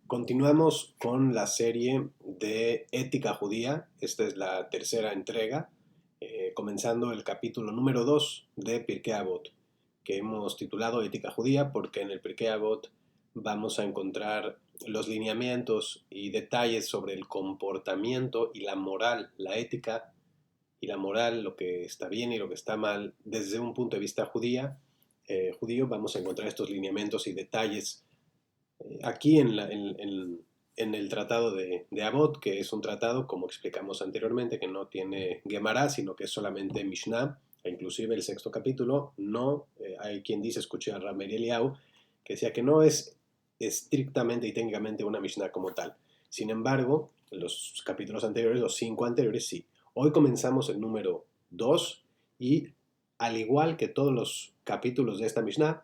Continuamos con la serie de Ética Judía. Esta es la tercera entrega, comenzando el capítulo número 2 de Pirkei Avot, que hemos titulado Ética Judía porque en el Pirkei Avot vamos a encontrar los lineamientos y detalles sobre el comportamiento y la moral, la ética y la moral, lo que está bien y lo que está mal desde un punto de vista judío. Vamos a encontrar estos lineamientos y detalles aquí en el tratado de Avot, que es un tratado, como explicamos anteriormente, que no tiene Gemara, sino que es solamente Mishnah, e inclusive el sexto capítulo, no, hay quien dice, escuché a Rabbi Eliyahu, que decía que no es estrictamente y técnicamente una Mishnah como tal. Sin embargo, los capítulos anteriores, los 5 anteriores, sí. Hoy comenzamos el número 2 y al igual que todos los capítulos de esta Mishnah,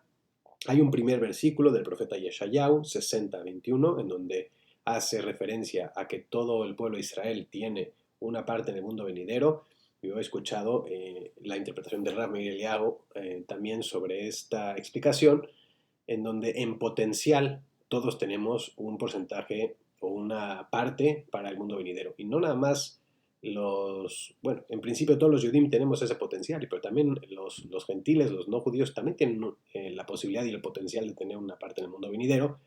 hay un primer versículo del profeta Yeshayahu 60:21 en donde hace referencia a que todo el pueblo de Israel tiene una parte en el mundo venidero. Yo he escuchado la interpretación de Rav Meir Eliyahu también sobre esta explicación, en donde en potencial todos tenemos un porcentaje o una parte para el mundo venidero. Y no nada más bueno, en principio todos los judíos tenemos ese potencial, pero también los gentiles, los no judíos, también tienen la posibilidad y el potencial de tener una parte en el mundo venidero,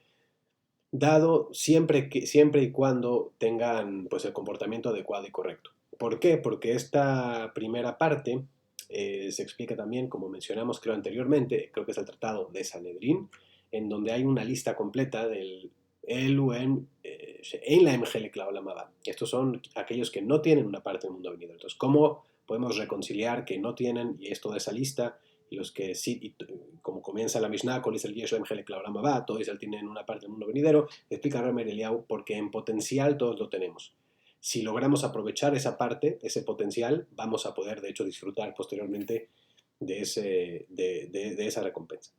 dado siempre y cuando tengan pues, el comportamiento adecuado y correcto. ¿Por qué? Porque esta primera parte se explica también, como mencionamos creo anteriormente, creo que es el tratado de Sanedrín, en donde hay una lista completa del en la MGL Olamaba. Estos son aquellos que no tienen una parte del mundo venidero. Entonces, ¿cómo podemos reconciliar que no tienen, y es toda esa lista, y los que sí, y como comienza la Mishnah, con el Yesh MGL Olamaba, todos tienen una parte del mundo venidero? Explica Ramer Eliyahu, porque en potencial todos lo tenemos. Si logramos aprovechar esa parte, ese potencial, vamos a poder, de hecho, disfrutar posteriormente de esa recompensa.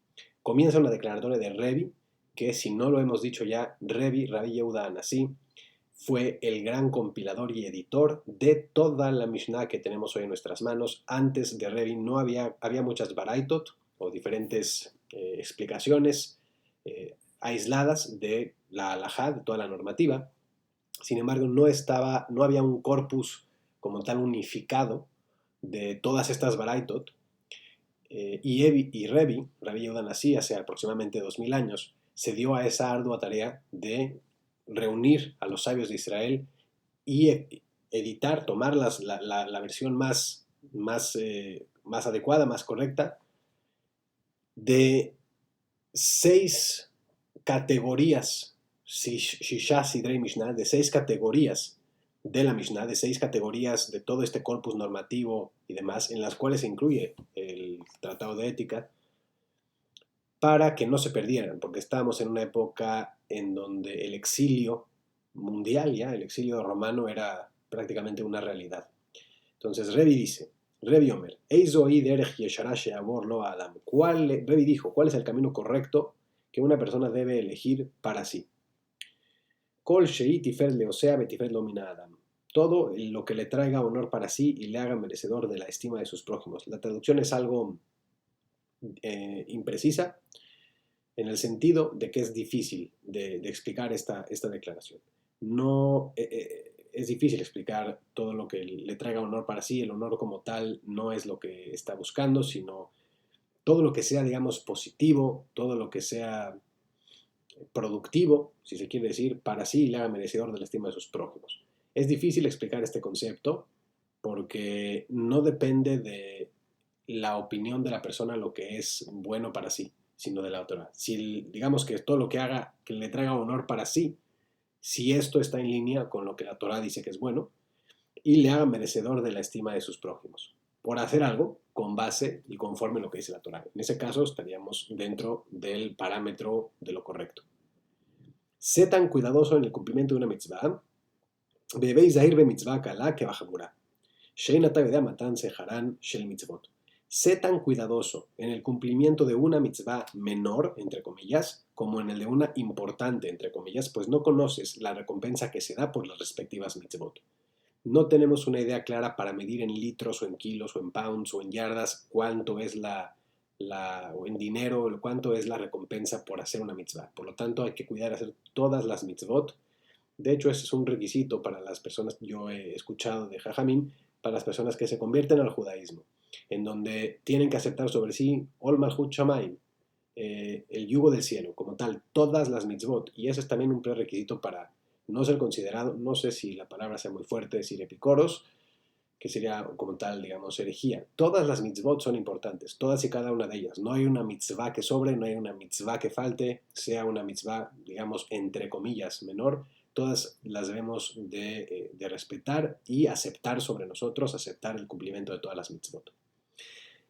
Comienza una declaratoria de Revi, que si no lo hemos dicho ya, Rabbi Yehuda Anasí fue el gran compilador y editor de toda la Mishnah que tenemos hoy en nuestras manos. Antes de Revi no había muchas baraitot o diferentes explicaciones aisladas de la halajá, de toda la normativa. Sin embargo, no había un corpus como tal unificado de todas estas baraitot. Y Rabbi Yehuda Anasí, hace aproximadamente 2000 años, se dio a esa ardua tarea de reunir a los sabios de Israel y editar, tomar la versión más adecuada, más correcta, de 6 categorías, Shisha Sidrei Mishnah, de 6 categorías de la Mishnah, de 6 categorías de todo este corpus normativo y demás, en las cuales se incluye el tratado de ética, para que no se perdieran, porque estábamos en una época en donde el exilio mundial, ya el exilio romano era prácticamente una realidad. Entonces Revi dice, Revi Omer, Revi dijo, ¿cuál es el camino correcto que una persona debe elegir para sí? Kol shei tiferet leosea betiferet lo mina adam. Todo lo que le traiga honor para sí y le haga merecedor de la estima de sus prójimos. La traducción es algo imprecisa, en el sentido de que es difícil de explicar esta declaración. No es difícil explicar todo lo que le traiga honor para sí. El honor como tal no es lo que está buscando, sino todo lo que sea, digamos, positivo, todo lo que sea productivo, si se quiere decir, para sí y le haga merecedor de la estima de sus prójimos. Es difícil explicar este concepto porque no depende de la opinión de la persona lo que es bueno para sí, sino de la otra. Si digamos que todo lo que haga que le traiga honor para sí, si esto está en línea con lo que la Torah dice que es bueno, y le haga merecedor de la estima de sus prójimos, por hacer algo con base y conforme a lo que dice la Torah. En ese caso estaríamos dentro del parámetro de lo correcto. Sé tan cuidadoso en el cumplimiento de una mitzvah, bebéis a ir be mitzvah kala que bajamura. Sheinata vedea matan seharan shel mitzvot. Sé tan cuidadoso en el cumplimiento de una mitzvah menor, entre comillas, como en el de una importante, entre comillas, pues no conoces la recompensa que se da por las respectivas mitzvot. No tenemos una idea clara para medir en litros o en kilos o en pounds o en yardas cuánto es o en dinero, cuánto es la recompensa por hacer una mitzvah. Por lo tanto, hay que cuidar hacer todas las mitzvot. De hecho, ese es un requisito para las personas, yo he escuchado de Jajamín, para las personas que se convierten al judaísmo, en donde tienen que aceptar sobre sí Ol Malchut Shamayim, el yugo del cielo, como tal, todas las mitzvot. Y ese es también un prerequisito para no ser considerado, no sé si la palabra sea muy fuerte, decir epicoros, que sería como tal, digamos, herejía. Todas las mitzvot son importantes, todas y cada una de ellas. No hay una mitzvah que sobre, no hay una mitzvah que falte, sea una mitzvah, digamos, entre comillas, menor. Todas las debemos de respetar y aceptar sobre nosotros, aceptar el cumplimiento de todas las mitzvot.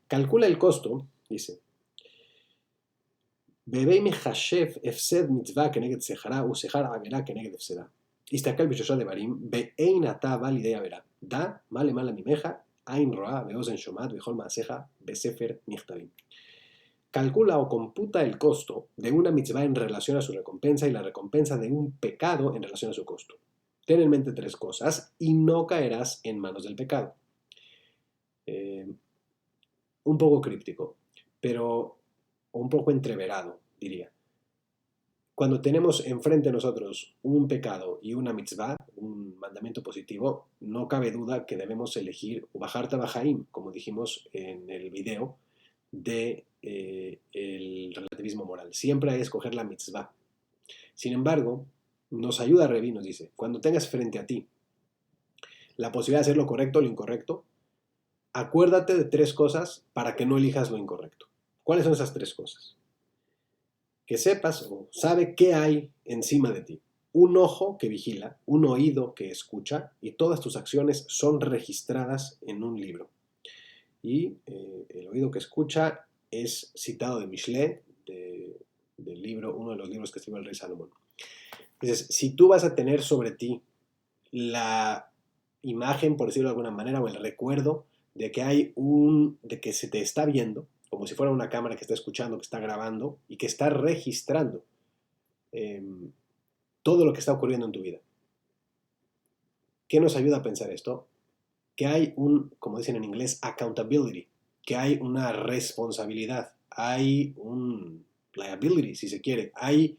Calcula el costo, dice, והווי מחשב הפסד מצווה כנגד שכרה ושכר עבירה כנגד הפסדה. הסתכל בשלושה דברים, ואין אתה בא לידי עבירה. דע מה למעלה ממך, עין רואה ואוזן שומעת וכל מעשיך בספר נכתבים. Calcula o computa el costo de una mitzvah en relación a su recompensa y la recompensa de un pecado en relación a su costo. Ten en mente tres cosas y no caerás en manos del pecado. Un poco críptico, pero un poco entreverado, diría. Cuando tenemos enfrente de nosotros un pecado y una mitzvah, un mandamiento positivo, no cabe duda que debemos elegir Ubaharta Bajaim, como dijimos en el video de el relativismo moral. Siempre hay que escoger la mitzvah. Sin embargo, nos ayuda Revi, nos dice, cuando tengas frente a ti la posibilidad de hacer lo correcto o lo incorrecto, acuérdate de tres cosas para que no elijas lo incorrecto. ¿Cuáles son esas tres cosas? Que sepas o sabe qué hay encima de ti. Un ojo que vigila, un oído que escucha y todas tus acciones son registradas en un libro. Y el oído que escucha es citado de Mishle, del libro, uno de los libros que escribió el rey Salomón. Entonces, si tú vas a tener sobre ti la imagen, por decirlo de alguna manera, o el recuerdo de que de que se te está viendo, como si fuera una cámara que está escuchando, que está grabando y que está registrando todo lo que está ocurriendo en tu vida. ¿Qué nos ayuda a pensar esto? Que hay como dicen en inglés, accountability, que hay una responsabilidad, hay un liability, si se quiere, hay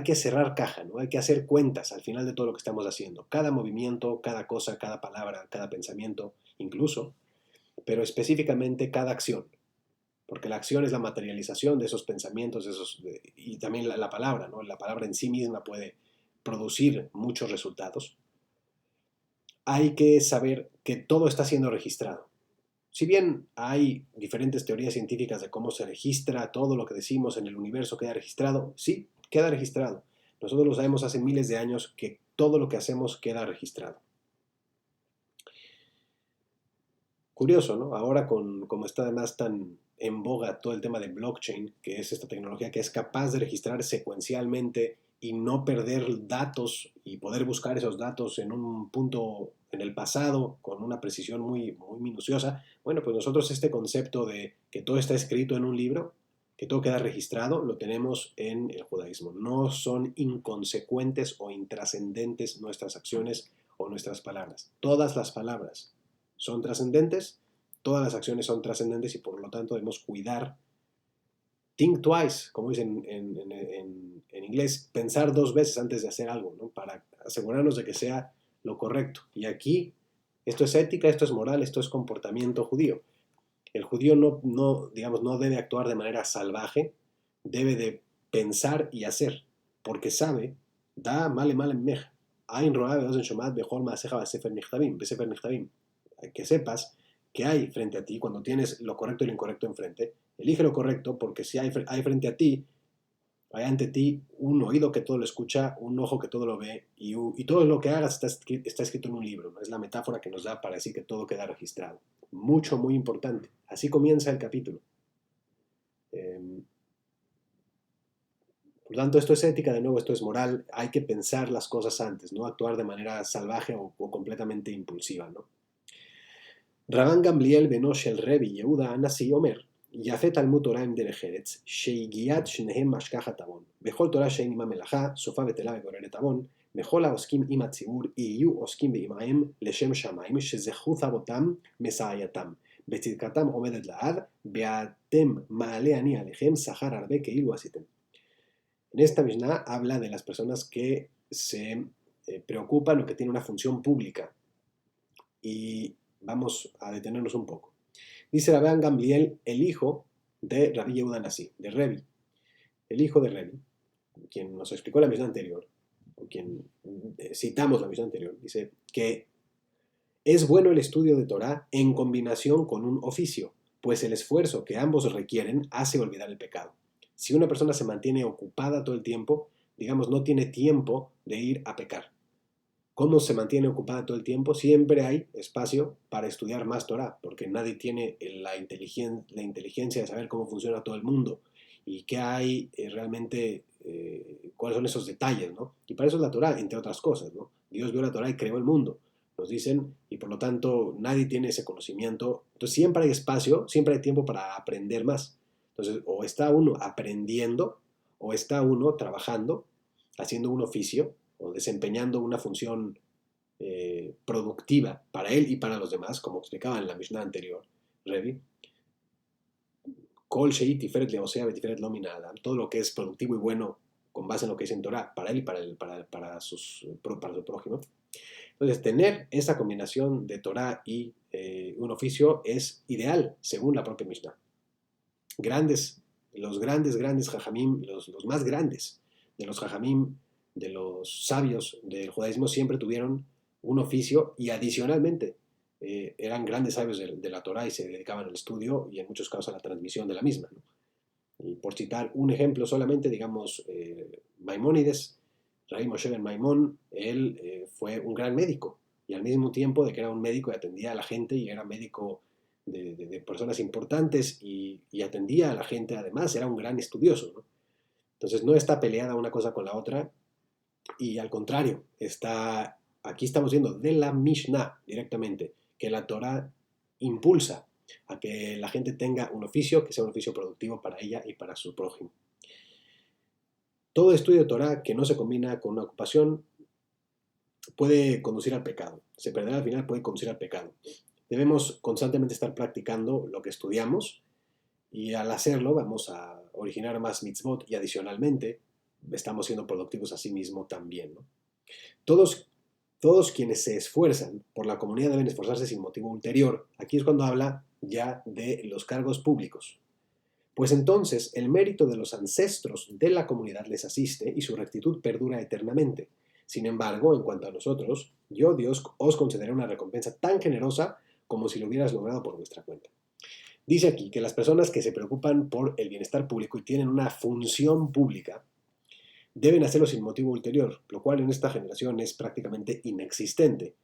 que cerrar caja, ¿no? Hay que hacer cuentas al final de todo lo que estamos haciendo. Cada movimiento, cada cosa, cada palabra, cada pensamiento, incluso, pero específicamente cada acción. Porque la acción es la materialización de esos pensamientos, y también la palabra, ¿no? La palabra en sí misma puede producir muchos resultados. Hay que saber que todo está siendo registrado. Si bien hay diferentes teorías científicas de cómo se registra todo lo que decimos en el universo, queda registrado, sí, queda registrado. Nosotros lo sabemos hace miles de años que todo lo que hacemos queda registrado. Curioso, ¿no? Ahora como está además tan en boga todo el tema de blockchain, que es esta tecnología que es capaz de registrar secuencialmente y no perder datos y poder buscar esos datos en un punto en el pasado con una precisión muy, muy minuciosa. Bueno, pues nosotros este concepto de que todo está escrito en un libro, que todo queda registrado, lo tenemos en el judaísmo. No son inconsecuentes o intrascendentes nuestras acciones o nuestras palabras. Todas las palabras son trascendentes, todas las acciones son trascendentes y por lo tanto debemos cuidar. Think twice, como dicen en inglés, pensar dos veces antes de hacer algo, ¿no? Para asegurarnos de que sea lo correcto. Y aquí, esto es ética, esto es moral, esto es comportamiento judío. El judío digamos, no debe actuar de manera salvaje, debe de pensar y hacer, porque sabe, da male meja, ain roa beozen shomat bechol maaseja besefer nichtabim, que sepas que hay frente a ti, cuando tienes lo correcto y lo incorrecto enfrente, elige lo correcto porque si hay frente a ti, hay ante ti un oído que todo lo escucha, un ojo que todo lo ve y todo lo que hagas está escrito en un libro, ¿no? Es la metáfora que nos da para decir que todo queda registrado. Mucho, muy importante. Así comienza el capítulo. Por lo tanto, esto es ética, de nuevo, esto es moral. Hay que pensar las cosas antes, no actuar de manera salvaje o completamente impulsiva, ¿no? רבן גמליאל בנו של רבי יהודה הנשיא אומר, יפה תלמוד תורה עם דרך ארץ, שהגיעת שניהם משכחת עוון. בכל תורה שאין עמה מלאכה, סופה בטלה וגוררת עוון, וכל העוסקים עם הציבור יהיו עוסקים בעמהם לשם שמיים, שזכות אבותם מסעייתם. בצדקתם עומדת לעד, ואתם מעלה אני עליכם שכר הרבה כאילו עשיתם. En esta Mishnah habla de las personas que se preocupan o que tienen una función pública. Y vamos a detenernos un poco. Dice Rabban Gamliel, el hijo de Rabbi Yehuda Nasi, de Revi. El hijo de Revi, quien nos explicó la Mishnah anterior, o quien citamos la Mishnah anterior, dice que es bueno el estudio de Torah en combinación con un oficio, pues el esfuerzo que ambos requieren hace olvidar el pecado. Si una persona se mantiene ocupada todo el tiempo, digamos, no tiene tiempo de ir a pecar. ¿Cómo se mantiene ocupada todo el tiempo? Siempre hay espacio para estudiar más Torah, porque nadie tiene la inteligencia de saber cómo funciona todo el mundo y qué hay realmente, cuáles son esos detalles, ¿no? Y para eso es la Torah, entre otras cosas, ¿no? Dios vio la Torah y creó el mundo, nos dicen, y por lo tanto nadie tiene ese conocimiento. Entonces siempre hay espacio, siempre hay tiempo para aprender más. Entonces, o está uno aprendiendo, o está uno trabajando, haciendo un oficio, o desempeñando una función productiva para él y para los demás, como explicaba en la Mishnah anterior, Revi. Kol Shei Tiferet Leosea Betiferet Lo Min Ha'adam, todo lo que es productivo y bueno con base en lo que dice en Torah, para él y para su prójimo. Entonces, tener esa combinación de Torah y un oficio es ideal, según la propia Mishnah. Los grandes jajamim, los más grandes de los jajamim, de los sabios del judaísmo, siempre tuvieron un oficio y adicionalmente eran grandes sabios de la Torah y se dedicaban al estudio y en muchos casos a la transmisión de la misma, ¿no? Y por citar un ejemplo solamente, digamos, Maimónides, Rabbi Moshe ben Maimón, él fue un gran médico y al mismo tiempo de que era un médico y atendía a la gente y era médico de personas importantes y atendía a la gente, además era un gran estudioso, ¿no? Entonces no está peleada una cosa con la otra y al contrario, aquí estamos viendo de la Mishnah directamente que la Torah impulsa a que la gente tenga un oficio que sea un oficio productivo para ella y para su prójimo. Todo estudio de Torah que no se combina con una ocupación puede conducir al pecado. Se perderá al final, puede conducir al pecado. Debemos constantemente estar practicando lo que estudiamos y al hacerlo vamos a originar más mitzvot y adicionalmente estamos siendo productivos a sí mismo también, ¿no? Todos quienes se esfuerzan por la comunidad deben esforzarse sin motivo ulterior. Aquí es cuando habla ya de los cargos públicos. Pues entonces el mérito de los ancestros de la comunidad les asiste y su rectitud perdura eternamente. Sin embargo, en cuanto a nosotros, yo, Dios, os concederé una recompensa tan generosa como si lo hubieras logrado por vuestra cuenta. Dice aquí que las personas que se preocupan por el bienestar público y tienen una función pública deben hacerlo sin motivo ulterior, lo cual en esta generación es prácticamente inexistente.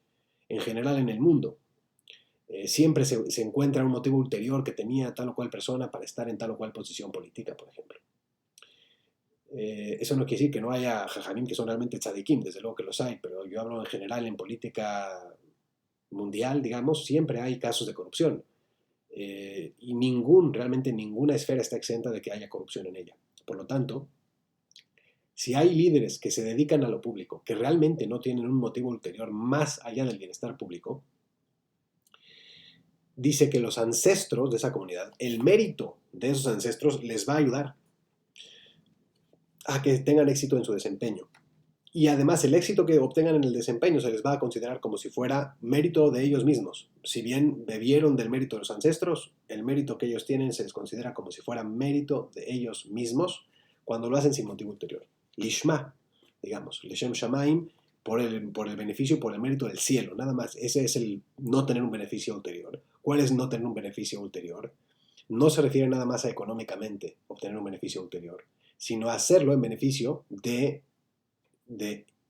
En general en el mundo, siempre se encuentra un motivo ulterior que tenía tal o cual persona para estar en tal o cual posición política, por ejemplo. Eso no quiere decir que no haya jajamim que son realmente tzadikim, desde luego que los hay, pero yo hablo en general en política mundial, digamos, siempre hay casos de corrupción. Y realmente ninguna esfera está exenta de que haya corrupción en ella. Por lo tanto, si hay líderes que se dedican a lo público, que realmente no tienen un motivo ulterior más allá del bienestar público, dice que los ancestros de esa comunidad, el mérito de esos ancestros les va a ayudar a que tengan éxito en su desempeño. Y además el éxito que obtengan en el desempeño se les va a considerar como si fuera mérito de ellos mismos. Si bien bebieron del mérito de los ancestros, el mérito que ellos tienen se les considera como si fuera mérito de ellos mismos cuando lo hacen sin motivo ulterior. Lishma, digamos, Leshem Shamaim, por el beneficio, por el mérito del cielo, nada más. Ese es el no tener un beneficio ulterior. ¿Cuál es no tener un beneficio ulterior? No se refiere nada más a económicamente obtener un beneficio ulterior, sino a hacerlo en beneficio de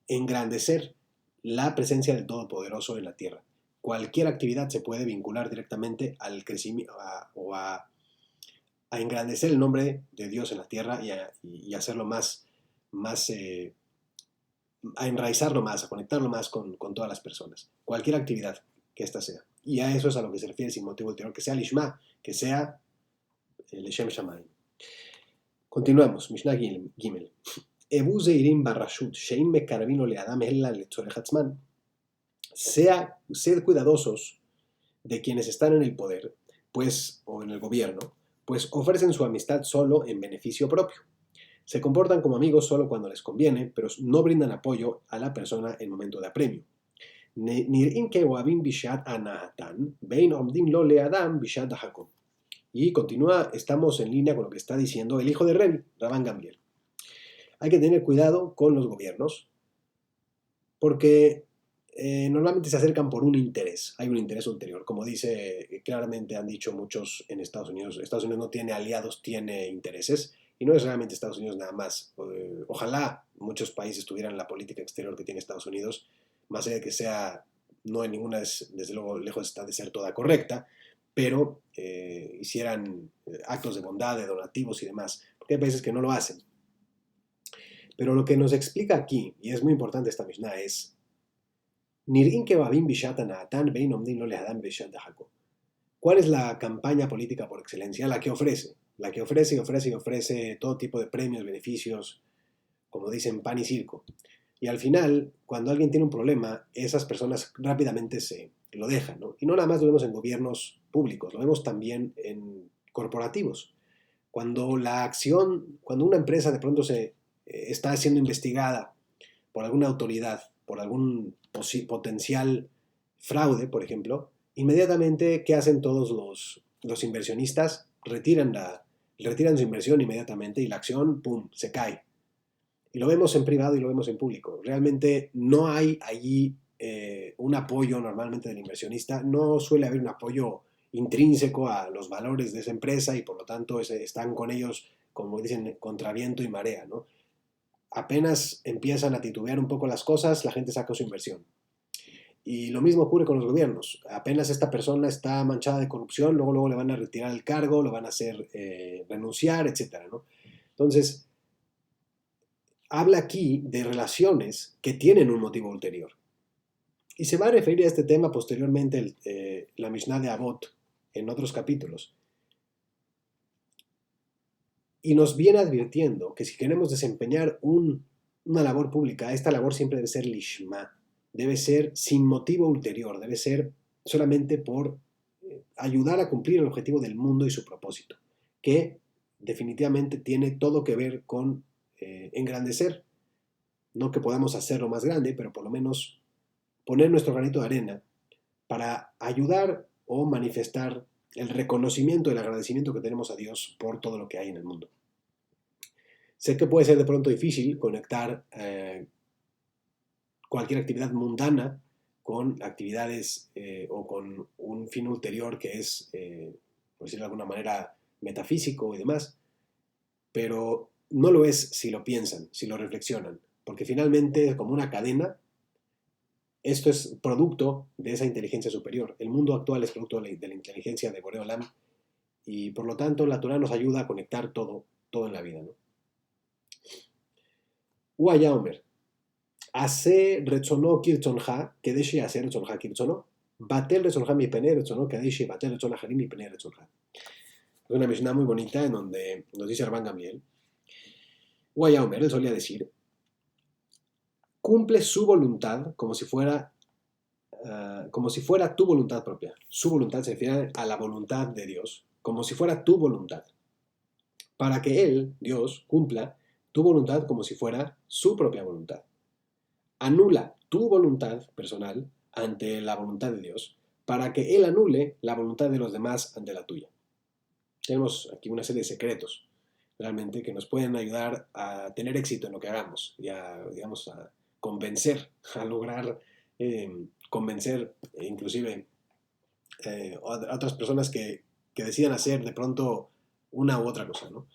engrandecer la presencia del Todopoderoso en la tierra. Cualquier actividad se puede vincular directamente al crecimiento a engrandecer el nombre de Dios en la tierra y hacerlo más a enraizarlo más, a conectarlo más con todas las personas. Cualquier actividad que ésta sea. Y a eso es a lo que se refiere sin motivo ulterior, que sea Lishma, que sea Leshem Shamayim. Continuamos, Mishnah Gimel. Ebu Zeirim Barrashut, Shein Mekarvino Leadam Ella Letzorech Atzman. Sed cuidadosos de quienes están en el poder, o en el gobierno, pues ofrecen su amistad solo en beneficio propio. Se comportan como amigos solo cuando les conviene, pero no brindan apoyo a la persona en momento de apremio. Y continúa, estamos en línea con lo que está diciendo el hijo de Rebbe, Rabban Gamliel. Hay que tener cuidado con los gobiernos porque normalmente se acercan por un interés, hay un interés ulterior, como dice, claramente han dicho muchos en Estados Unidos no tiene aliados, tiene intereses, y no es realmente Estados Unidos nada más. Ojalá muchos países tuvieran la política exterior que tiene Estados Unidos, más allá de que sea, no en ninguna, desde luego lejos está de ser toda correcta, pero hicieran actos de bondad, de donativos y demás, porque hay países que no lo hacen. Pero lo que nos explica aquí, y es muy importante esta Mishnah, es ¿cuál es la campaña política por excelencia? La que ofrece. La que ofrece y ofrece y ofrece todo tipo de premios, beneficios, como dicen, pan y circo. Y al final, cuando alguien tiene un problema, esas personas rápidamente se lo dejan, ¿no? Y no nada más lo vemos en gobiernos públicos, lo vemos también en corporativos. Cuando cuando una empresa de pronto está siendo investigada por alguna autoridad, por algún potencial fraude, por ejemplo, inmediatamente, ¿qué hacen todos los inversionistas? Retiran su inversión inmediatamente y la acción, ¡pum!, se cae. Y lo vemos en privado y lo vemos en público. Realmente no hay allí un apoyo normalmente del inversionista, no suele haber un apoyo intrínseco a los valores de esa empresa y por lo tanto están con ellos, como dicen, contra viento y marea, ¿no? Apenas empiezan a titubear un poco las cosas, la gente saca su inversión. Y lo mismo ocurre con los gobiernos. Apenas esta persona está manchada de corrupción, luego le van a retirar el cargo, lo van a hacer renunciar, etcétera, ¿no? Entonces, habla aquí de relaciones que tienen un motivo ulterior. Y se va a referir a este tema posteriormente la Mishnah de Avot en otros capítulos. Y nos viene advirtiendo que si queremos desempeñar una labor pública, esta labor siempre debe ser lishma, debe ser sin motivo ulterior, debe ser solamente por ayudar a cumplir el objetivo del mundo y su propósito, que definitivamente tiene todo que ver con engrandecer. No que podamos hacerlo más grande, pero por lo menos poner nuestro granito de arena para ayudar o manifestar el reconocimiento y el agradecimiento que tenemos a Dios por todo lo que hay en el mundo. Sé que puede ser de pronto difícil conectar cualquier actividad mundana con actividades o con un fin ulterior que es, por decirlo de alguna manera, metafísico y demás, pero no lo es si lo piensan, si lo reflexionan, porque finalmente, como una cadena, esto es producto de esa inteligencia superior. El mundo actual es producto de la inteligencia de Boreo Olam y por lo tanto la Torah nos ayuda a conectar todo en la vida, ¿no? Uaya Omer, Hace retzono kirtzonja, kedeshi hace retzonja kirtzono, batel retzonja mi pene retzono, kedeshi batel retzonja harim mi pene retzonja. Es una Mishnah muy bonita en donde nos dice Rabban Gamliel, Uaya Omer, él solía decir, cumple su voluntad como si fuera tu voluntad propia. Su voluntad se refiere a la voluntad de Dios, como si fuera tu voluntad. Para que Él, Dios, cumpla tu voluntad como si fuera su propia voluntad. Anula tu voluntad personal ante la voluntad de Dios, para que Él anule la voluntad de los demás ante la tuya. Tenemos aquí una serie de secretos, realmente, que nos pueden ayudar a tener éxito en lo que hagamos y a convencer, a lograr convencer inclusive a otras personas que decidan hacer de pronto una u otra cosa, ¿no?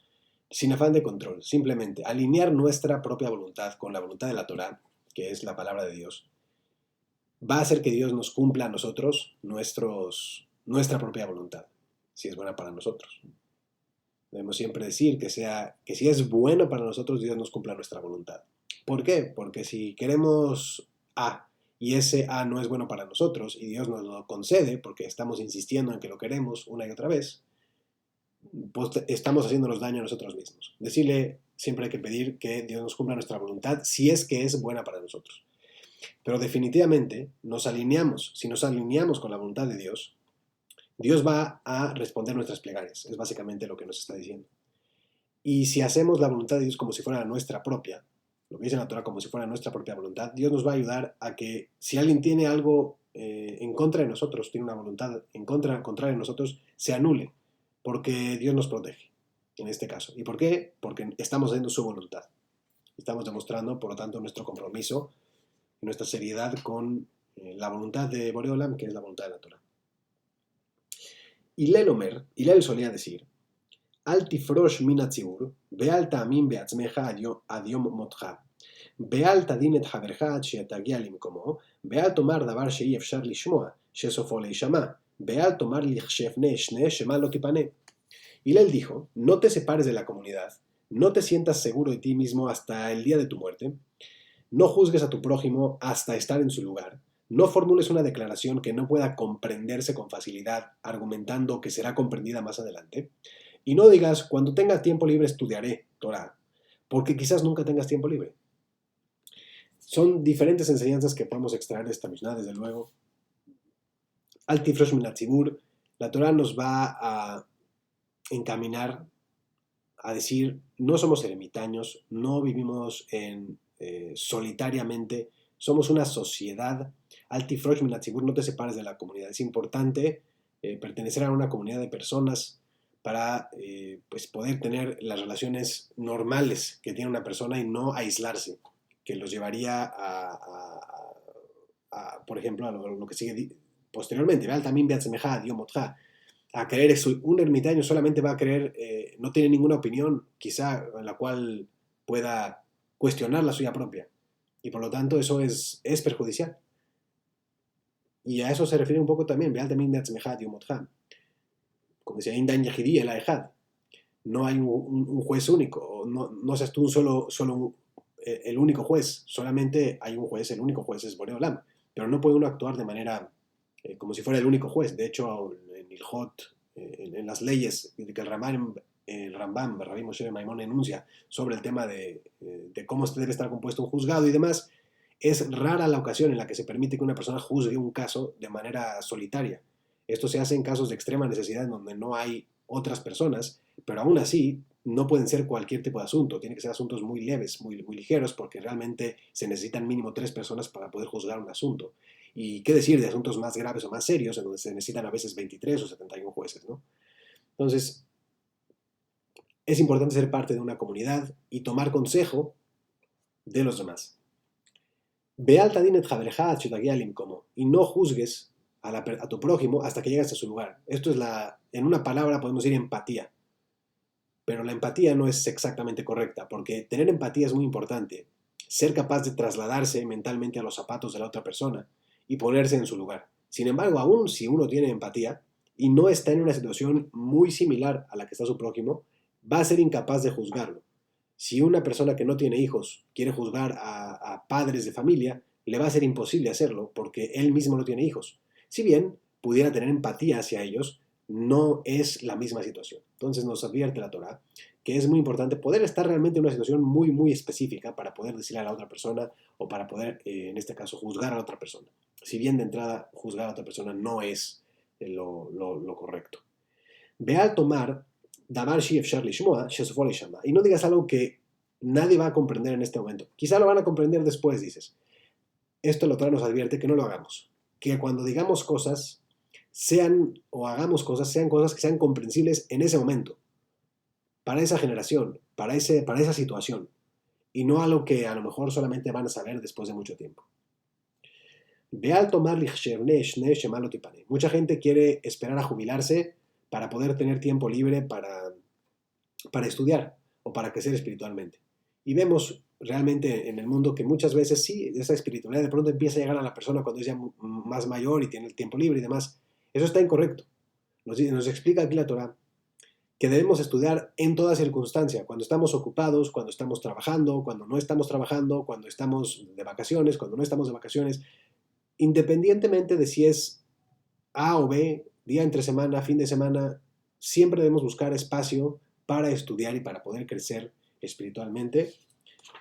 Sin afán de control, simplemente alinear nuestra propia voluntad con la voluntad de la Torah, que es la palabra de Dios, va a hacer que Dios nos cumpla a nosotros nuestra propia voluntad, si es buena para nosotros. Debemos siempre decir que si es bueno para nosotros, Dios nos cumpla nuestra voluntad. ¿Por qué? Porque si queremos A y ese A no es bueno para nosotros y Dios nos lo concede porque estamos insistiendo en que lo queremos una y otra vez, pues estamos haciéndonos daño a nosotros mismos. Decirle, siempre hay que pedir que Dios nos cumpla nuestra voluntad si es que es buena para nosotros. Pero definitivamente si nos alineamos con la voluntad de Dios, Dios va a responder nuestras plegarias, es básicamente lo que nos está diciendo. Y si hacemos la voluntad de Dios como si fuera nuestra propia, lo que dice la Torah como si fuera nuestra propia voluntad, Dios nos va a ayudar a que si alguien tiene algo en contra de nosotros, tiene una voluntad contraria de nosotros, se anule, porque Dios nos protege en este caso. ¿Y por qué? Porque estamos haciendo su voluntad. Estamos demostrando, por lo tanto, nuestro compromiso, nuestra seriedad con la voluntad de Boreolam, que es la voluntad de la Torah. Hillel solía decir, Al tifrosh min hatzibur, ve'al ta'amin be'atzmecha ad yom motcha, ve'al tadin et havercha ad shetagia limkomo, ve'al tomar davar she'i efshar lishmoa, shesofo leishama, ve'al tomar lichshefne shne shema lo tipane. Hillel dijo, no te separes de la comunidad, no te sientas seguro de ti mismo hasta el día de tu muerte, no juzgues a tu prójimo hasta estar en su lugar, no formules una declaración que no pueda comprenderse con facilidad, argumentando que será comprendida más adelante, y no digas, cuando tenga tiempo libre estudiaré Torah, porque quizás nunca tengas tiempo libre. Son diferentes enseñanzas que podemos extraer de esta Mishnah, desde luego. Al tifrosh min hatzibur, la Torah nos va a encaminar a decir, no somos ermitaños, no vivimos solitariamente, somos una sociedad. Al tifrosh min hatzibur, no te separes de la comunidad. Es importante pertenecer a una comunidad de personas para pues poder tener las relaciones normales que tiene una persona y no aislarse, que los llevaría por ejemplo, a lo que sigue posteriormente. También a creer eso. Un ermitaño solamente va a creer, no tiene ninguna opinión, quizá en la cual pueda cuestionar la suya propia. Y por lo tanto eso es perjudicial. Y a eso se refiere un poco también. Como decía Indan Yahidi el Aejad. No hay un juez único, no seas tú el único juez, solamente hay un juez, el único juez es Boreolam, pero no puede uno actuar de manera como si fuera el único juez. De hecho, en Ilhot, en las leyes que el Rambam, Rabbi Moshe Maimón enuncia sobre el tema de cómo debe estar compuesto un juzgado y demás, es rara la ocasión en la que se permite que una persona juzgue un caso de manera solitaria. Esto se hace en casos de extrema necesidad en donde no hay otras personas, pero aún así no pueden ser cualquier tipo de asunto, tienen que ser asuntos muy leves, muy ligeros, porque realmente se necesitan mínimo 3 personas para poder juzgar un asunto. Y qué decir de asuntos más graves o más serios, en donde se necesitan a veces 23 o 71 jueces, ¿no? Entonces, es importante ser parte de una comunidad y tomar consejo de los demás. Ve al tadinet jaberjat como y no juzgues a tu prójimo hasta que llegues a su lugar. Esto es en una palabra podemos decir empatía. Pero la empatía no es exactamente correcta, porque tener empatía es muy importante. Ser capaz de trasladarse mentalmente a los zapatos de la otra persona y ponerse en su lugar. Sin embargo, aún si uno tiene empatía y no está en una situación muy similar a la que está su prójimo, va a ser incapaz de juzgarlo. Si una persona que no tiene hijos quiere juzgar a padres de familia, le va a ser imposible hacerlo porque él mismo no tiene hijos. Si bien pudiera tener empatía hacia ellos, no es la misma situación. Entonces nos advierte la Torah que es muy importante poder estar realmente en una situación muy, muy específica para poder decirle a la otra persona o para poder, en este caso, juzgar a la otra persona. Si bien de entrada juzgar a la otra persona no es lo correcto. Ve al tomar Davar Shief Shar Lishmoa, Shesufo Lishama. Y no digas algo que nadie va a comprender en este momento. Quizá lo van a comprender después, dices. Esto la Torah nos advierte que no lo hagamos. Que cuando digamos cosas sean o hagamos cosas, sean cosas que sean comprensibles en ese momento, para esa generación, para esa situación, y no algo que a lo mejor solamente van a saber después de mucho tiempo. Mucha gente quiere esperar a jubilarse para poder tener tiempo libre para estudiar o para crecer espiritualmente. Y vemos realmente en el mundo que muchas veces sí, esa espiritualidad de pronto empieza a llegar a la persona cuando es ya más mayor y tiene el tiempo libre y demás. Eso está incorrecto. Nos explica aquí la Torah que debemos estudiar en toda circunstancia, cuando estamos ocupados, cuando estamos trabajando, cuando no estamos trabajando, cuando estamos de vacaciones, cuando no estamos de vacaciones, independientemente de si es A o B, día entre semana, fin de semana, siempre debemos buscar espacio para estudiar y para poder crecer espiritualmente,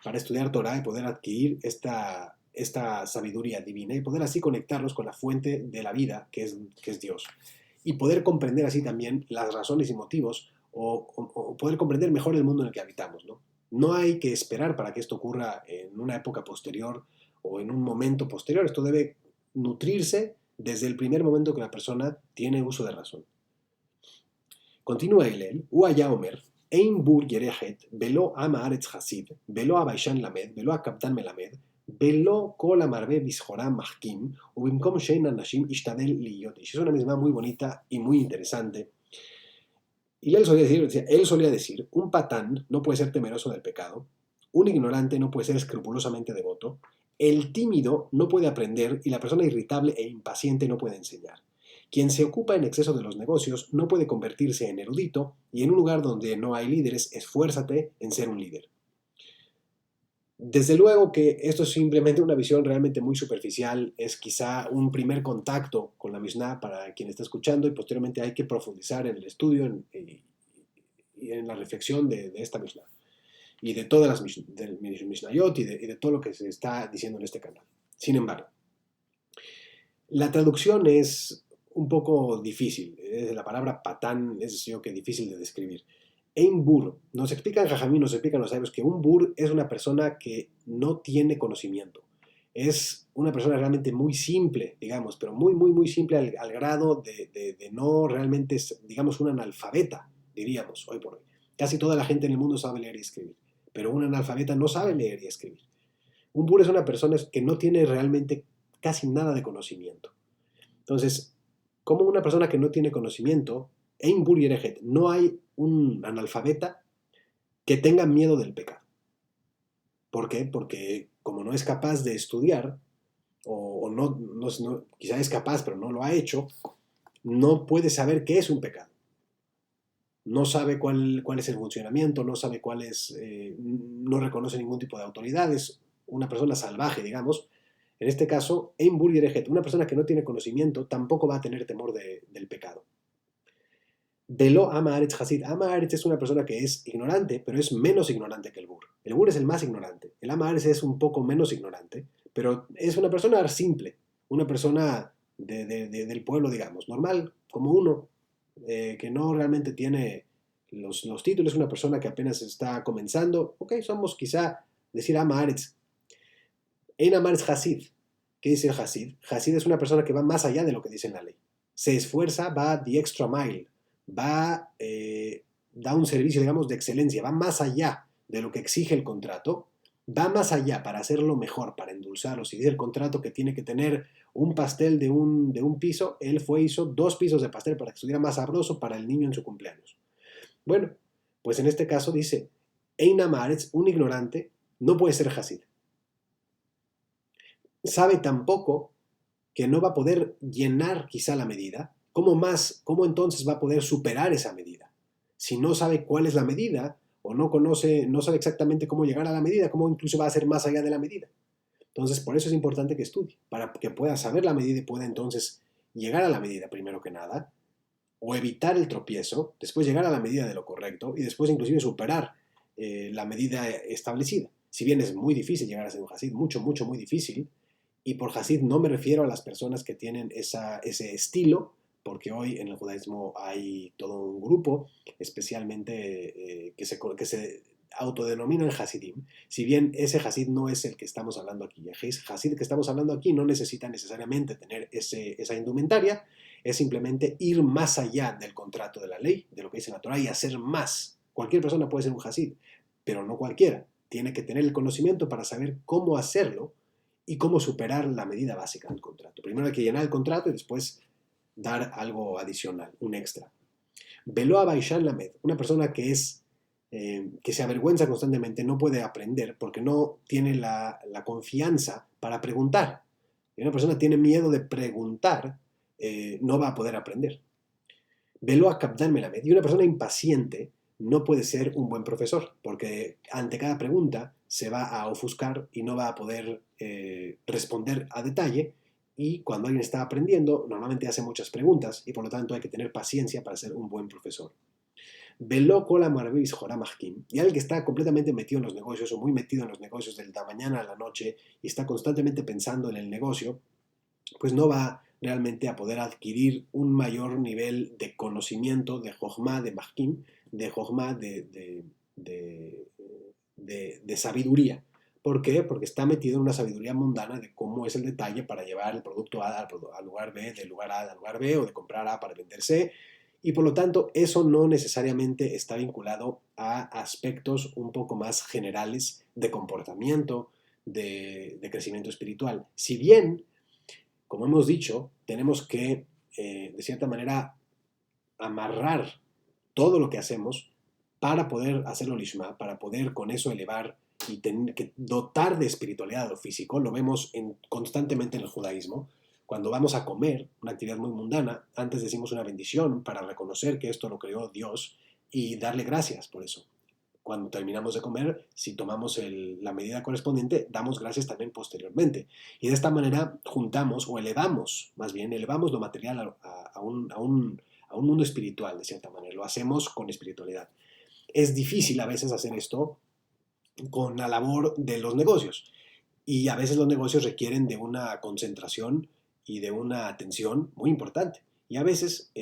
para estudiar Torah y poder adquirir esta sabiduría divina y poder así conectarnos con la fuente de la vida, que es Dios. y poder comprender así también las razones y motivos o poder comprender mejor el mundo en el que habitamos, ¿no? No hay que esperar para que esto ocurra en una época posterior o en un momento posterior. Esto debe nutrirse desde el primer momento que la persona tiene uso de razón. Continúa Hillel, הוא היה אומר, אין בור ירחת, ולא עם הארץ חסיד, ולא הביישן למד, ולא הקפדן מלמד, ולא כל המרבה בסחורה מחכים, ובמקום שאין אנשים ישתדל להיות איש. Es una misma muy bonita y muy interesante. Y él solía decir, un patán no puede ser temeroso del pecado, un ignorante no puede ser escrupulosamente devoto, el tímido no puede aprender y la persona irritable e impaciente no puede enseñar. Quien se ocupa en exceso de los negocios no puede convertirse en erudito y en un lugar donde no hay líderes, esfuérzate en ser un líder. Desde luego que esto es simplemente una visión realmente muy superficial, es quizá un primer contacto con la Mishnah para quien está escuchando y posteriormente hay que profundizar en el estudio y en la reflexión de esta Mishnah y de todas las Mishnayot y de todo lo que se está diciendo en este canal. Sin embargo, la traducción es un poco difícil, la palabra patán es yo que difícil de describir. Ein bur, nos explican Jajamín, nos explican los sabios que un bur es una persona que no tiene conocimiento. Es una persona realmente muy simple, digamos, pero muy, muy, muy simple al grado de no realmente, digamos, un analfabeta, diríamos, hoy por hoy. Casi toda la gente en el mundo sabe leer y escribir, pero un analfabeta no sabe leer y escribir. Un bur es una persona que no tiene realmente casi nada de conocimiento. Entonces, como una persona que no tiene conocimiento, Ein bur yerejet, no hay un analfabeta que tenga miedo del pecado. ¿Por qué? Porque como no es capaz de estudiar, o no, quizá es capaz pero no lo ha hecho, no puede saber qué es un pecado. No sabe cuál es el funcionamiento, no sabe no reconoce ningún tipo de autoridades, una persona salvaje, digamos. En este caso, Ein bur yerejet, una persona que no tiene conocimiento, tampoco va a tener temor del pecado. Velo ama Aretz Hasid. Ama Aretz es una persona que es ignorante, pero es menos ignorante que el Bur. El Bur es el más ignorante. El ama Aretz es un poco menos ignorante, pero es una persona simple, una persona del pueblo, digamos, normal, como uno, que no realmente tiene los títulos, es una persona que apenas está comenzando. Ok, somos quizá decir ama Aretz. En ama Aretz Hasid. ¿Qué dice el Hasid? Hasid es una persona que va más allá de lo que dice en la ley. Se esfuerza, va the extra mile. Da un servicio, digamos, de excelencia, va más allá de lo que exige el contrato, va más allá para hacerlo mejor, para endulzarlo. Si dice el contrato que tiene que tener un pastel de un piso, él hizo 2 pisos de pastel para que estuviera más sabroso para el niño en su cumpleaños. Bueno, pues en este caso dice, Eina Maaretz, un ignorante, no puede ser Hasid. Sabe tampoco que no va a poder llenar quizá la medida. ¿Cómo entonces va a poder superar esa medida? Si no sabe cuál es la medida o no sabe exactamente cómo llegar a la medida, cómo incluso va a ser más allá de la medida. Entonces, por eso es importante que estudie, para que pueda saber la medida y pueda entonces llegar a la medida primero que nada, o evitar el tropiezo, después llegar a la medida de lo correcto y después inclusive superar la medida establecida. Si bien es muy difícil llegar a ser un Hasid, mucho, mucho, muy difícil, y por Hasid no me refiero a las personas que tienen ese estilo, porque hoy en el judaísmo hay todo un grupo, especialmente que se autodenominan Hasidim, si bien ese Hasid no es el que estamos hablando aquí. El Hasid que estamos hablando aquí no necesita necesariamente tener esa indumentaria, es simplemente ir más allá del contrato de la ley, de lo que dice la Torah, y hacer más. Cualquier persona puede ser un Hasid, pero no cualquiera. Tiene que tener el conocimiento para saber cómo hacerlo y cómo superar la medida básica del contrato. Primero hay que llenar el contrato y después dar algo adicional, un extra. Veloa Baishan Lamed, una persona que se avergüenza constantemente, no puede aprender porque no tiene la confianza para preguntar. Y una persona tiene miedo de preguntar, no va a poder aprender. Veloa Kapdan Melamed, y una persona impaciente no puede ser un buen profesor, porque ante cada pregunta se va a ofuscar y no va a poder responder a detalle. Y cuando alguien está aprendiendo, normalmente hace muchas preguntas y por lo tanto hay que tener paciencia para ser un buen profesor. Veló cola maravillis joramachkim, y alguien que está completamente metido en los negocios o muy metido en los negocios de la mañana a la noche y está constantemente pensando en el negocio, pues no va realmente a poder adquirir un mayor nivel de conocimiento, de Jochma, de Mahkim, de Jochma, de sabiduría. ¿Por qué? Porque está metido en una sabiduría mundana de cómo es el detalle para llevar el producto A al lugar B, del lugar A al lugar B, o de comprar A para vender C. Y por lo tanto, eso no necesariamente está vinculado a aspectos un poco más generales de comportamiento, de crecimiento espiritual. Si bien, como hemos dicho, tenemos que, de cierta manera, amarrar todo lo que hacemos para poder hacerlo lishma, para poder con eso elevar y tener que dotar de espiritualidad a lo físico. Lo vemos constantemente en el judaísmo. Cuando vamos a comer, una actividad muy mundana, antes decimos una bendición para reconocer que esto lo creó Dios y darle gracias por eso. Cuando terminamos de comer, si tomamos la medida correspondiente, damos gracias también posteriormente. Y de esta manera juntamos o elevamos, más bien, elevamos lo material a un mundo espiritual, de cierta manera. Lo hacemos con espiritualidad. Es difícil a veces hacer esto con la labor de los negocios. Y a veces los negocios requieren de una concentración y de una atención muy importante. Y a veces,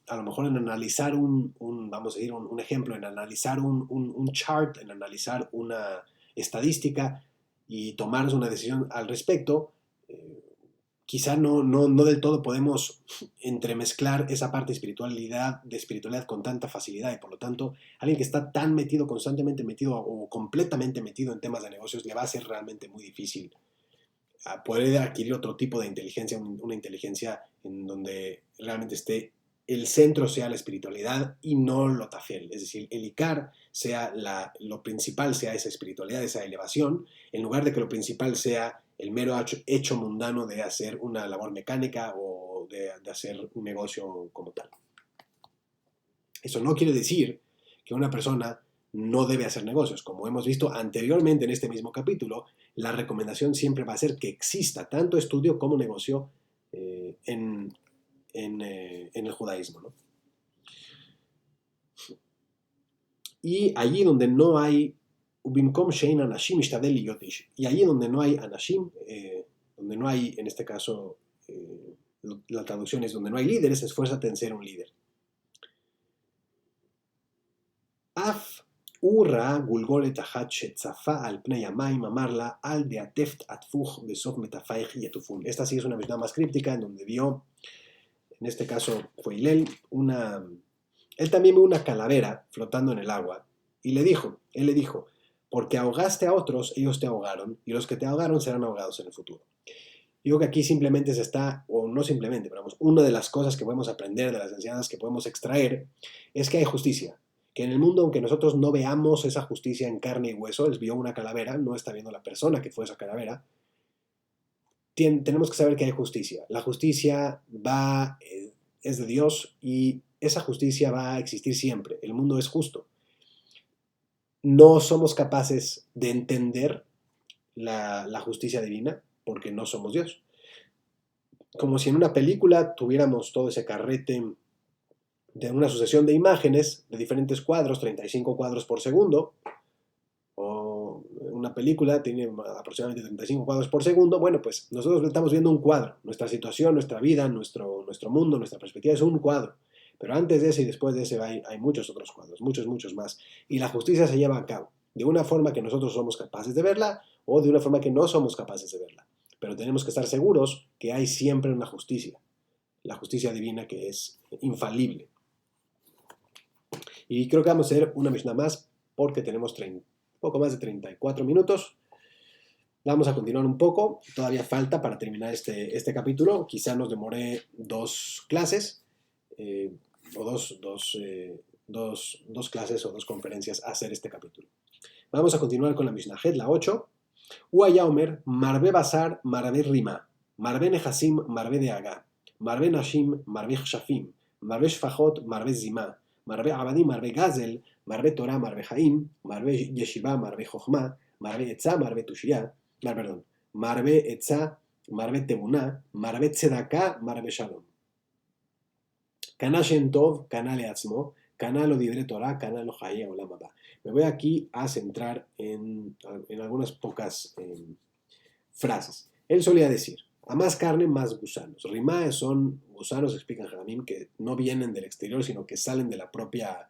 a lo mejor en analizar vamos a decir, un ejemplo, en analizar un chart, en analizar una estadística y tomar una decisión al respecto, quizá no del todo podemos entremezclar esa parte de espiritualidad con tanta facilidad, y por lo tanto, alguien que está tan metido, constantemente metido o completamente metido en temas de negocios, le va a ser realmente muy difícil a poder adquirir otro tipo de inteligencia, una inteligencia en donde realmente el centro sea la espiritualidad y no lo tafel, es decir, el Icar sea lo principal sea esa espiritualidad, esa elevación, en lugar de que lo principal sea el mero hecho mundano de hacer una labor mecánica o de hacer un negocio como tal. Eso no quiere decir que una persona no debe hacer negocios. Como hemos visto anteriormente en este mismo capítulo, la recomendación siempre va a ser que exista tanto estudio como negocio en el judaísmo, ¿no? Y allí donde no hay Ubimkom Shein Anashim Ishtadel Yotish, y allí donde no hay Anashim, donde no hay, en este caso, la traducción es donde no hay líderes, esfuérzate en ser un líder. Af Urra Gulgolet Achat Shetzafa al Pnei Amaim Amarla al de Ateft Atfuch Besof Metafaich Yetufun. Esta sí es una Mishnah más críptica en donde vio, en este caso fue Hillel, él también vio una calavera flotando en el agua y él le dijo, porque ahogaste a otros, ellos te ahogaron, y los que te ahogaron serán ahogados en el futuro. Digo que aquí simplemente o no simplemente, pero vamos, una de las cosas que podemos aprender, de las enseñanzas que podemos extraer, es que hay justicia. Que en el mundo, aunque nosotros no veamos esa justicia en carne y hueso, él vio una calavera, no está viendo la persona que fue esa calavera, tenemos que saber que hay justicia. La justicia es de Dios y esa justicia va a existir siempre. El mundo es justo. No somos capaces de entender la justicia divina porque no somos Dios. Como si en una película tuviéramos todo ese carrete de una sucesión de imágenes de diferentes cuadros, 35 cuadros por segundo, o una película tiene aproximadamente 35 cuadros por segundo. Bueno, pues nosotros estamos viendo un cuadro, nuestra situación, nuestra vida, nuestro mundo, nuestra perspectiva es un cuadro, pero antes de ese y después de ese hay muchos otros cuadros, muchos más, y la justicia se lleva a cabo de una forma que nosotros somos capaces de verla o de una forma que no somos capaces de verla, pero tenemos que estar seguros que hay siempre una justicia, la justicia divina que es infalible. Y creo que vamos a hacer una Mishnah más porque tenemos poco más de 34 minutos. Vamos a continuar un poco. Todavía falta para terminar este capítulo. Quizá nos demore 2 clases o dos clases o 2 conferencias a hacer este capítulo. Vamos a continuar con la Mishnah Het, la 8. Uaya Omer, Marbe Basar, Marbe Rima, Marbe Nehasim, Marbe Deaga, Marbe Nashim, Marbe Shafim, Marbe Shfachot, Marbe Zima, Marbe Abadim, Marbe Gazel, Marbe Torah, Marbe Haim, Marbe Yeshiva, Marbe Chochma, Marbe Etza, Marbe Tushia, Marbe Etza, Marbe Tebuna, Marbe Tzedaka, Marbe Shalom. Kana Shem Tov, Kana Leatzmo, Kana lo Dibre Torah, Kana lo Hayeh Olam Haba. Me voy aquí a centrar en algunas pocas frases. Él solía decir, A más carne, más gusanos. Rimá son gusanos, explican Jamim, que no vienen del exterior, sino que salen de la propia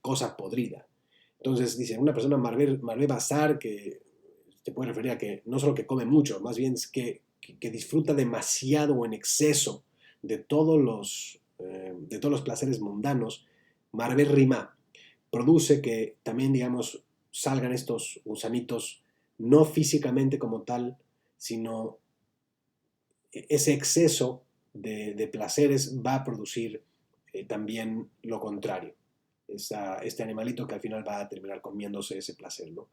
cosa podrida. Entonces, dice, una persona marvé basar, que se puede referir a que no solo que come mucho, más bien es que disfruta demasiado o en exceso de todos los placeres mundanos, marvé rimá, produce que también, digamos, salgan estos gusanitos, no físicamente como tal, sino ese exceso de placeres va a producir también lo contrario. Este animalito que al final va a terminar comiéndose ese placer, ¿no?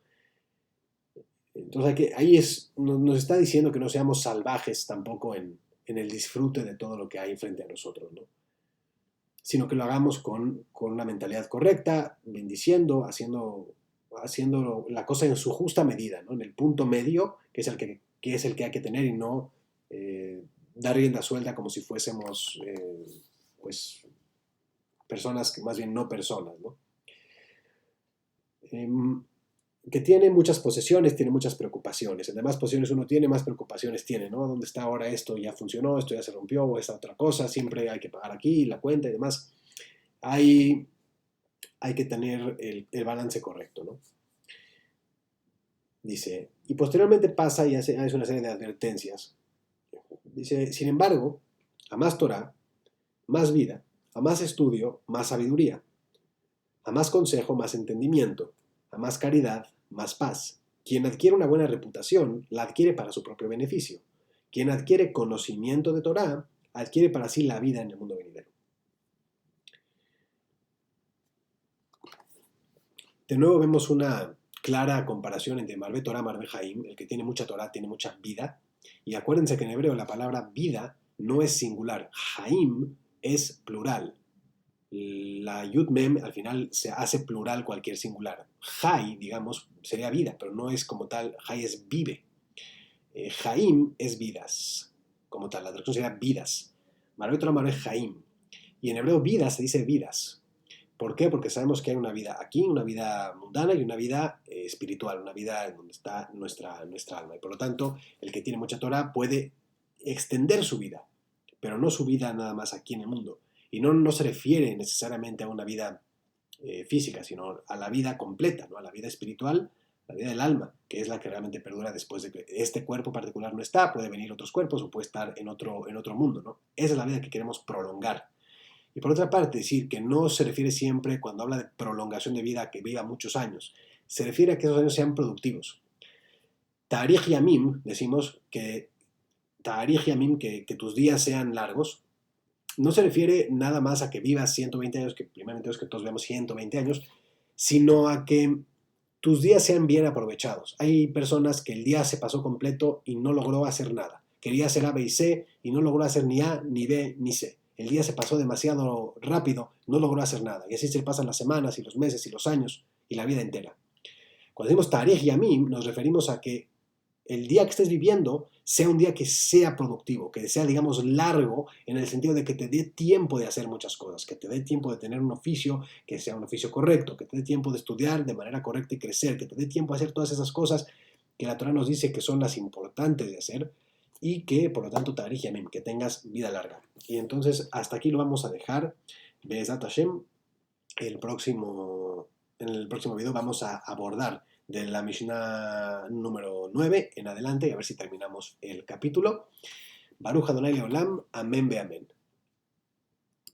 Entonces nos está diciendo que no seamos salvajes tampoco en el disfrute de todo lo que hay frente a nosotros, ¿no? Sino que lo hagamos con una mentalidad correcta, bendiciendo, haciendo la cosa en su justa medida, ¿no? En el punto medio, que es el que hay que tener y no dar rienda suelta como si fuésemos pues personas que más bien no personas, ¿no? Que tiene muchas posesiones, tiene muchas preocupaciones. Entre más posesiones uno tiene, más preocupaciones tiene, ¿no? ¿Dónde está ahora esto? Ya funcionó, esto ya se rompió, o esta otra cosa, siempre hay que pagar aquí, la cuenta y demás. Hay que tener el balance correcto, ¿no? Dice, y posteriormente pasa y hace una serie de advertencias. Dice, sin embargo, a más Torah, más vida, a más estudio, más sabiduría, a más consejo, más entendimiento, a más caridad, más paz. Quien adquiere una buena reputación, la adquiere para su propio beneficio. Quien adquiere conocimiento de Torah, adquiere para sí la vida en el mundo venidero. De nuevo vemos una clara comparación entre Marbe Torah, Marbe Jaim. El que tiene mucha Torah tiene mucha vida. Y acuérdense que en hebreo la palabra vida no es singular. Jaim es plural. La Yud Mem al final se hace plural cualquier singular. Jai, digamos, sería vida, pero no es como tal. Jai es vive. Jaim es vidas, como tal. La traducción sería vidas. Marbe Torah, Marbe Jaim. Y en hebreo vida se dice vidas. ¿Por qué? Porque sabemos que hay una vida aquí, una vida mundana y una vida espiritual, una vida en donde está nuestra alma. Y por lo tanto, el que tiene mucha Torah puede extender su vida, pero no su vida nada más aquí en el mundo. Y no se refiere necesariamente a una vida física, sino a la vida completa, ¿no? A la vida espiritual, la vida del alma, que es la que realmente perdura después de que este cuerpo particular no está, puede venir otros cuerpos o puede estar en otro mundo, ¿no? Esa es la vida que queremos prolongar. Y por otra parte, decir que no se refiere siempre, cuando habla de prolongación de vida, a que viva muchos años. Se refiere a que esos años sean productivos. Tarij Yamim, decimos que Tarij Yamim, que tus días sean largos, no se refiere nada más a que vivas 120 años, que primeramente es que todos vemos 120 años, sino a que tus días sean bien aprovechados. Hay personas que el día se pasó completo y no logró hacer nada. Quería hacer A, B y C y no logró hacer ni A, ni B, ni C. El día se pasó demasiado rápido, no logró hacer nada. Y así se pasan las semanas y los meses y los años y la vida entera. Cuando decimos Tarij Yamim, nos referimos a que el día que estés viviendo sea un día que sea productivo, que sea, digamos, largo, en el sentido de que te dé tiempo de hacer muchas cosas, que te dé tiempo de tener un oficio que sea un oficio correcto, que te dé tiempo de estudiar de manera correcta y crecer, que te dé tiempo de hacer todas esas cosas que la Torah nos dice que son las importantes de hacer y que, por lo tanto, Tarij Yamim, que tengas vida larga. Y entonces, hasta aquí lo vamos a dejar. Be'ezat Hashem, en el próximo video vamos a abordar de la Mishnah número 9 en adelante y a ver si terminamos el capítulo. Baruch Adonai Leolam, amén be amén.